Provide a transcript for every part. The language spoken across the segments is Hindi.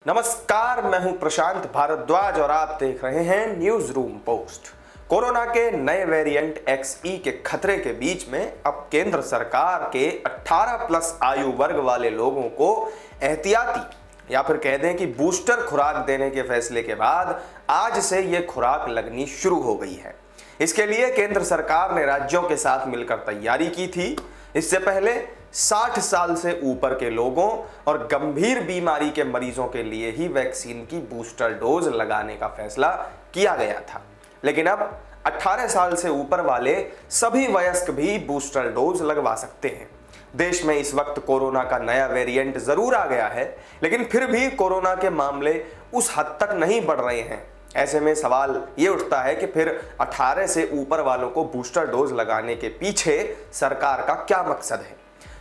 नमस्कार, मैं हूं प्रशांत भारद्वाज और आप देख रहे हैं न्यूज रूम पोस्ट। कोरोना के नए वेरिएंट XE के खतरे के बीच में अब केंद्र सरकार के 18 प्लस आयु वर्ग वाले लोगों को एहतियाती या फिर कह दें कि बूस्टर खुराक देने के फैसले के बाद आज से ये खुराक लगनी शुरू हो गई है। इसके लिए केंद्र सरकार ने राज्यों के साथ मिलकर तैयारी की थी। इससे पहले 60 साल से ऊपर के लोगों और गंभीर बीमारी के मरीजों के लिए ही वैक्सीन की बूस्टर डोज लगाने का फैसला किया गया था, लेकिन अब 18 साल से ऊपर वाले सभी वयस्क भी बूस्टर डोज लगवा सकते हैं। देश में इस वक्त कोरोना का नया वेरिएंट जरूर आ गया है, लेकिन फिर भी कोरोना के मामले उस हद तक नहीं बढ़ रहे हैं। ऐसे में सवाल ये उठता है कि फिर 18 से ऊपर वालों को बूस्टर डोज लगाने के पीछे सरकार का क्या मकसद है,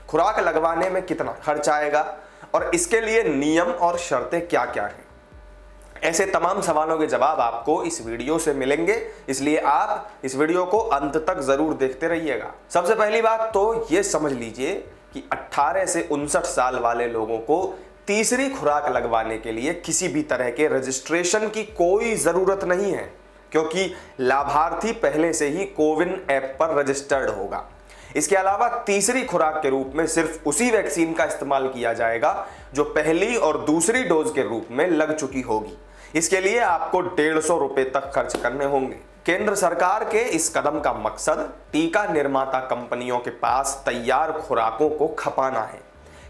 खुराक लगवाने में कितना खर्च आएगा और इसके लिए नियम और शर्तें क्या क्या हैं। ऐसे तमाम सवालों के जवाब आपको इस वीडियो से मिलेंगे, इसलिए आप इस वीडियो को अंत तक जरूर देखते रहिएगा। सबसे पहली बात तो ये समझ लीजिए कि 18 से 59 साल वाले लोगों को तीसरी खुराक लगवाने के लिए किसी भी तरह के रजिस्ट्रेशन की कोई जरूरत नहीं है, क्योंकि लाभार्थी पहले से ही कोविन ऐप पर रजिस्टर्ड होगा। इसके अलावा तीसरी खुराक के रूप में सिर्फ उसी वैक्सीन का इस्तेमाल किया जाएगा जो पहली और दूसरी डोज के रूप में लग चुकी होगी। इसके लिए आपको 150 रुपए तक खर्च करने होंगे। केंद्र सरकार के इस कदम का मकसद टीका निर्माता कंपनियों के पास तैयार खुराकों को खपाना है।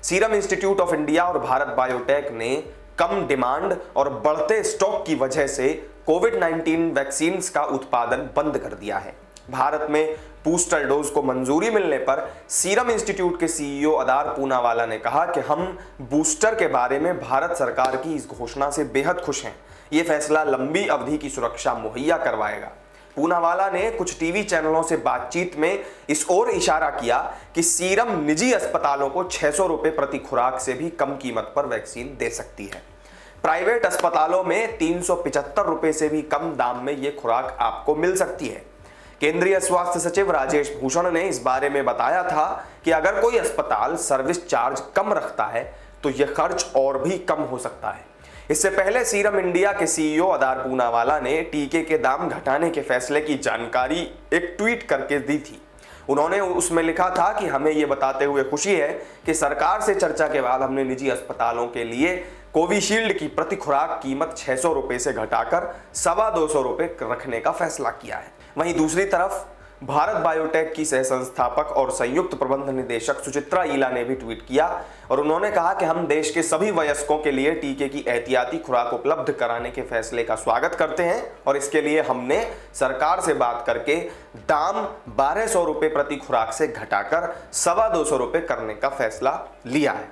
सीरम इंस्टीट्यूट ऑफ इंडिया और भारत बायोटेक ने कम डिमांड और बढ़ते स्टॉक की वजह से कोविड-19 वैक्सीन का उत्पादन बंद कर दिया है। भारत में बूस्टर डोज को मंजूरी मिलने पर सीरम इंस्टीट्यूट के CEO अदार पूनावाला ने कहा कि हम बूस्टर के बारे में भारत सरकार की इस घोषणा से बेहद खुश हैं। ये फैसला लंबी अवधि की सुरक्षा मुहैया करवाएगा। पूनावाला ने कुछ टीवी चैनलों से बातचीत में इस ओर इशारा किया कि सीरम निजी अस्पतालों को 600 रुपए प्रति खुराक से भी कम कीमत पर वैक्सीन दे सकती है। प्राइवेट अस्पतालों में 375 रुपए से भी कम दाम में ये खुराक आपको मिल सकती है। केंद्रीय स्वास्थ्य सचिव राजेश भूषण ने इस बारे में बताया था कि अगर कोई अस्पताल सर्विस चार्ज कम रखता है तो यह खर्च और भी कम हो सकता है। इससे पहले सीरम इंडिया के CEO अदार पूनावाला ने टीके के दाम घटाने के फैसले की जानकारी एक ट्वीट करके दी थी। उन्होंने उसमें लिखा था कि हमें यह बताते हुए खुशी है कि सरकार से चर्चा के बाद हमने निजी अस्पतालों के लिए कोविशील्ड की प्रति खुराक कीमत 600 रुपए से घटाकर 225 रुपए रखने का फैसला किया है। वहीं दूसरी तरफ भारत बायोटेक की सह संस्थापक और संयुक्त प्रबंध निदेशक सुचित्रा ईला ने भी ट्वीट किया और उन्होंने कहा कि हम देश के सभी वयस्कों के लिए टीके की एहतियाती खुराक उपलब्ध कराने के फैसले का स्वागत करते हैं और इसके लिए हमने सरकार से बात करके दाम 1200 रुपए प्रति खुराक से घटाकर 225 रुपए करने का फैसला लिया है।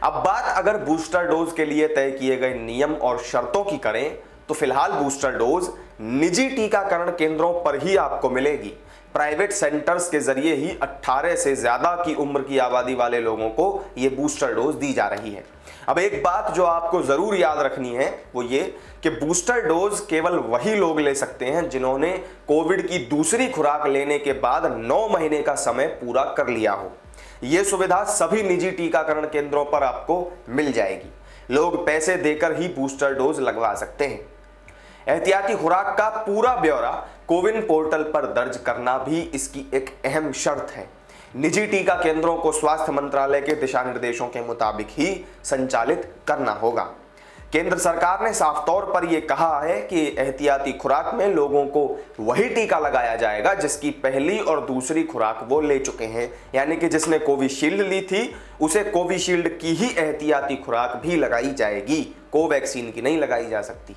अब बात अगर बूस्टर डोज के लिए तय किए गए नियम और शर्तों की करें तो फिलहाल बूस्टर डोज निजी टीकाकरण केंद्रों पर ही आपको मिलेगी। प्राइवेट सेंटर्स के जरिए ही 18 से ज्यादा की उम्र की आबादी वाले लोगों को यह बूस्टर डोज दी जा रही है। अब एक बात जो आपको जरूर याद रखनी है वो ये कि बूस्टर डोज केवल वही लोग ले सकते हैं जिन्होंने कोविड की दूसरी खुराक लेने के बाद 9 महीने का समय पूरा कर लिया हो। यह सुविधा सभी निजी टीकाकरण केंद्रों पर आपको मिल जाएगी। लोग पैसे देकर ही बूस्टर डोज लगवा सकते हैं। एहतियाती खुराक का पूरा ब्यौरा कोविन पोर्टल पर दर्ज करना भी इसकी एक अहम शर्त है। निजी टीका केंद्रों को स्वास्थ्य मंत्रालय के दिशा निर्देशों के मुताबिक ही संचालित करना होगा। केंद्र सरकार ने साफ तौर पर यह कहा है कि एहतियाती खुराक में लोगों को वही टीका लगाया जाएगा जिसकी पहली और दूसरी खुराक वो ले चुके हैं, यानी कि जिसने कोविशील्ड ली थी उसे कोविशील्ड की ही एहतियाती खुराक भी लगाई जाएगी, कोवैक्सीन की नहीं लगाई जा सकती।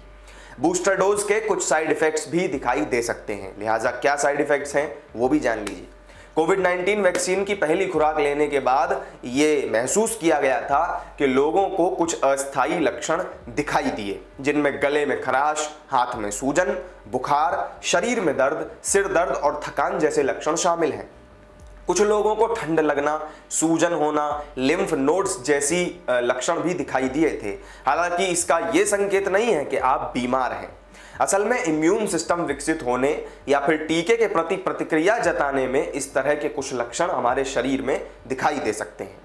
बूस्टर डोज के कुछ साइड इफेक्ट्स भी दिखाई दे सकते हैं, लिहाजा क्या साइड इफेक्ट्स हैं वो भी जान लीजिए। कोविड-19 वैक्सीन की पहली खुराक लेने के बाद ये महसूस किया गया था कि लोगों को कुछ अस्थायी लक्षण दिखाई दिए, जिनमें गले में खराश, हाथ में सूजन, बुखार, शरीर में दर्द, सिर दर्द और थकान जैसे लक्षण शामिल हैं। कुछ लोगों को ठंड लगना, सूजन होना, लिम्फ नोड्स जैसी लक्षण भी दिखाई दिए थे। हालांकि इसका यह संकेत नहीं है कि आप बीमार हैं। असल में इम्यून सिस्टम विकसित होने या फिर टीके के प्रति प्रतिक्रिया जताने में इस तरह के कुछ लक्षण हमारे शरीर में दिखाई दे सकते हैं।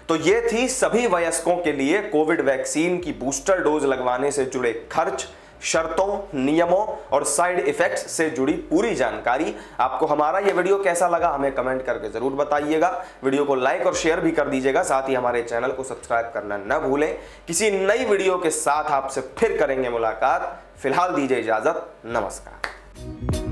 तो ये थी सभी वयस्कों के लिए कोविड वैक्सीन की बूस्टर डोज लगवाने से जुड़े खर्च, शर्तों, नियमों और साइड इफेक्ट्स से जुड़ी पूरी जानकारी। आपको हमारा ये वीडियो कैसा लगा हमें कमेंट करके जरूर बताइएगा। वीडियो को लाइक और शेयर भी कर दीजिएगा, साथ ही हमारे चैनल को सब्सक्राइब करना न भूलें। किसी नई वीडियो के साथ आपसे फिर करेंगे मुलाकात। फिलहाल दीजिए इजाजत, नमस्कार।